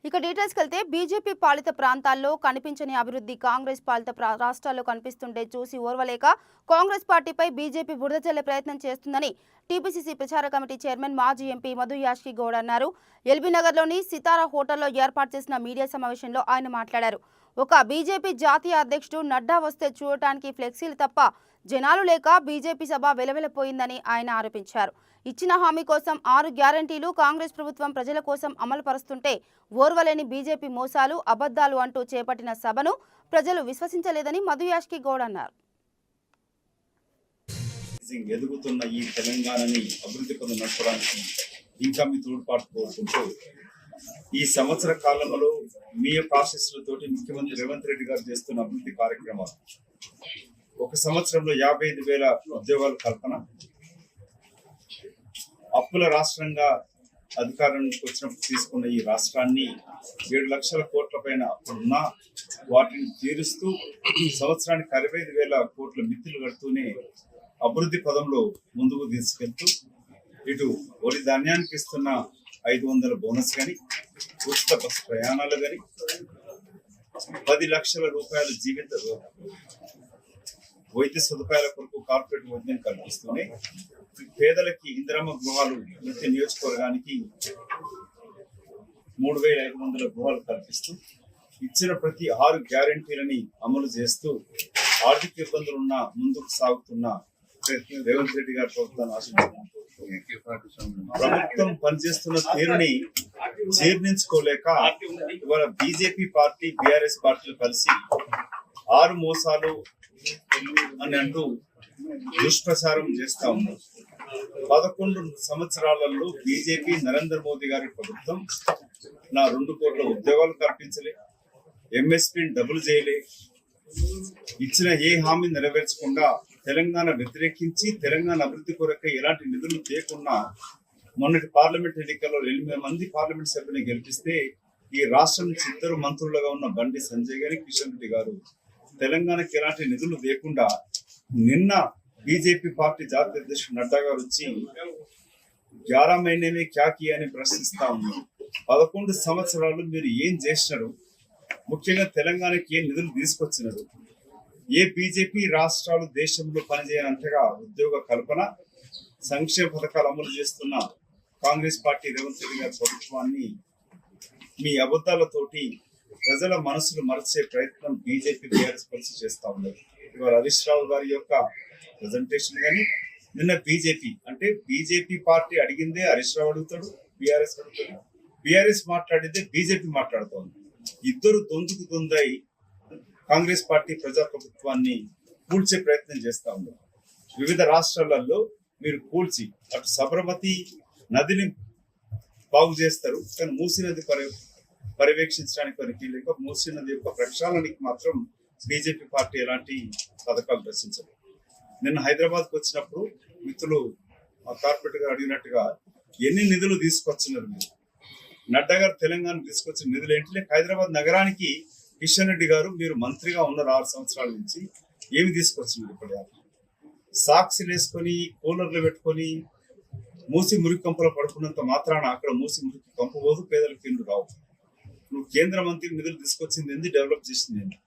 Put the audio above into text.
ఇక డీటెయిల్స్కి వెళ్తే బీజేపీ పాలిత ప్రాంతాల్లో కనిపించని అభివృద్ధి కాంగ్రెస్ పాలిత రాష్ట్రాల్లో కనిపిస్తుంటే చూసి ఓర్వలేక కాంగ్రెస్ పార్టీపై బీజేపీ బురద చల్లే ప్రయత్నం చేస్తుందని టీపీసీసీ ప్రచార కమిటీ చైర్మన్ మాజీ ఎంపీ మధు యాష్కి గౌడ్ అన్నారు. ఎల్బీ నగర్లోని సితారా హోటల్లో ఏర్పాటు చేసిన మీడియా సమావేశంలో ఆయన మాట్లాడారు. ఒక బీజేపీ జాతీయ అధ్యక్షుడు నడ్డా వస్తే చూడటానికి ఫ్లెక్సీలు తప్ప జనాలు లేక బీజేపీ సభ వెలవెలపోయిందని ఆయన ఆరోపించారు. ఇచ్చిన హామీ కోసం 6 గ్యారంటీలు కాంగ్రెస్ ప్రభుత్వం ప్రజల కోసం అమలు పరుస్తుంటే ఓర్వలేని బీజేపీ మోసాలు అబద్ధాలు అంటూ చేపట్టిన సభను ప్రజలు విశ్వసించలేదని మధు యాష్కి గౌడ్ అన్నారు. ఎదుగుతున్న ఈ తెలంగాణని అభివృద్ధి పనులు నడపడానికి ఇంకా మీ తోడ్పాటు కోరుకుంటూ ఈ సంవత్సర కాలంలో మీ యొక్క ఆశీస్సులతోటి ముఖ్యమంత్రి రేవంత్ రెడ్డి గారు చేస్తున్న అభివృద్ధి కార్యక్రమాలు ఒక సంవత్సరంలో 55,000 ఉద్యోగాల కల్పన, అప్పుల రాష్ట్రంగా అధికారంలోకి వచ్చినప్పుడు తీసుకున్న ఈ రాష్ట్రాన్ని 7 లక్షల కోట్ల పైన అప్పుడున్నా వాటిని తీరుస్తూ సంవత్సరానికి 65,000 కోట్ల మిత్తులు కడుతూనే అభివృద్ధి పదంలో ముందుకు తీసుకెళ్తూ ఇటు వరి ధాన్యానికి ఇస్తున్న 500 బోనస్ కానీ, ఉచిత బస్సు ప్రయాణాలు కానీ, 10 లక్షల రూపాయల జీవిత వైద్య సదుపాయాల కొరకు కార్పొరేట్ వైద్యం కల్పిస్తూనే పేదలకి ఇందిరమ్మ గృహాలు ప్రతి నియోజకవర్గానికి 3,500 గృహాలు కల్పిస్తూ ఇచ్చిన ప్రతి 6 గ్యారంటీలని అమలు చేస్తూ ఆర్థిక ఇబ్బందులున్న ముందుకు సాగుతున్న రేవంత్ రెడ్డి గారి ప్రభుత్వాన్ని ఆశించుకుంటున్నాం. ప్రభుత్వం పనిచేస్తున్న తీరుని జీర్ణించుకోలేక ఇవాళ బీజేపీ పార్టీ బీఆర్ఎస్ పార్టీలు కలిసి 6 మోసాలు అని అంటూ దుష్ప్రచారం చేస్తా ఉన్నారు. 11 సంవత్సరాలలో బీజేపీ నరేంద్ర మోదీ గారి ప్రభుత్వం 2 కోట్ల ఉద్యోగాలు కల్పించలే, ఎంఎస్పీని డబుల్ చేయలే, ఇచ్చిన ఏ హామీ నెరవేర్చకుండా తెలంగాణ వ్యతిరేకించి తెలంగాణ అభివృద్ధి కొరకు ఎలాంటి నిధులు చేయకుండా మొన్నటి పార్లమెంట్ ఎన్నికల్లో 8 మంది పార్లమెంట్ సభ్యుని గెలిపిస్తే ఈ రాష్ట్రం నుంచి 2 మంత్రులుగా ఉన్న బండి సంజయ్ గారి, కిషన్ రెడ్డి గారు తెలంగాణకి ఎలాంటి నిధులు లేకుండా నిన్న బీజేపీ పార్టీ జాతీయ అధ్యక్షుడు నడ్డా గారు వచ్చి 11 మహిళమే క్యాకి అని ప్రశ్నిస్తా ఉన్నారు. 11 సంవత్సరాలు మీరు ఏం చేసినారు? ముఖ్యంగా తెలంగాణకి ఏం నిధులు తీసుకొచ్చినారు? ఏ బీజేపీ రాష్ట్రాలు దేశంలో పనిచేయనంతగా ఉద్యోగ కల్పన, సంక్షేమ పథకాలు అమలు చేస్తున్న కాంగ్రెస్ పార్టీ రేవంత్ రెడ్డి గారి ప్రభుత్వాన్ని మీ అబద్ధాలతోటి ప్రజల మనసులు మరచే ప్రయత్నం బీజేపీ బీఆర్ఎస్ కలిసి చేస్తా ఉన్నారు. ఇవాళ హరీష్ రావు గారి యొక్క ప్రజెంటేషన్ కానీ నిన్న బీజేపీ అంటే బీజేపీ పార్టీ అడిగిందే హరీష్ రావు అడుగుతాడు, బీఆర్ఎస్ అడుగుతాడు, బీఆర్ఎస్ మాట్లాడితే బీజేపీ మాట్లాడుతోంది. ఇద్దరు దొందుకు దొందై కాంగ్రెస్ పార్టీ ప్రజాప్రభుత్వాన్ని కూల్చే ప్రయత్నం చేస్తా ఉన్నారు. వివిధ రాష్ట్రాలలో మీరు కూల్చి అటు సబర్మతి నదిని బాగు చేస్తారు, కానీ మూసీ నది పర్యవేక్షించడానికి పనికి లేక మూసీ నది యొక్క ప్రక్షాళనకి మాత్రం బీజేపీ పార్టీ ఎలాంటి పథకాలు రచించదు. నిన్న హైదరాబాద్కి వచ్చినప్పుడు మిత్రులు మా కార్పొరేట్ గారు అడిగినట్టుగా ఎన్ని నిధులు తీసుకొచ్చినారు మీరు? నడ్డా గారు తెలంగాణ తీసుకొచ్చిన నిధులు ఏంటి? హైదరాబాద్ నగరానికి కిషన్ రెడ్డి గారు మీరు మంత్రిగా ఉన్నారు 6 సంవత్సరాల నుంచి, ఏమి తీసుకొచ్చినారు? ఇప్పటిదాకా సాక్షులు వేసుకొని కూలర్లు పెట్టుకొని మూసి మురికి కంపలో పడుకున్నంత మాత్రాన అక్కడ మూసి మురికి కంపు పోదు, పేదలకు ఇల్లు రావు. నువ్వు కేంద్ర మంత్రి నిధులు తీసుకొచ్చింది ఏంది? డెవలప్ చేసింది ఏంటి?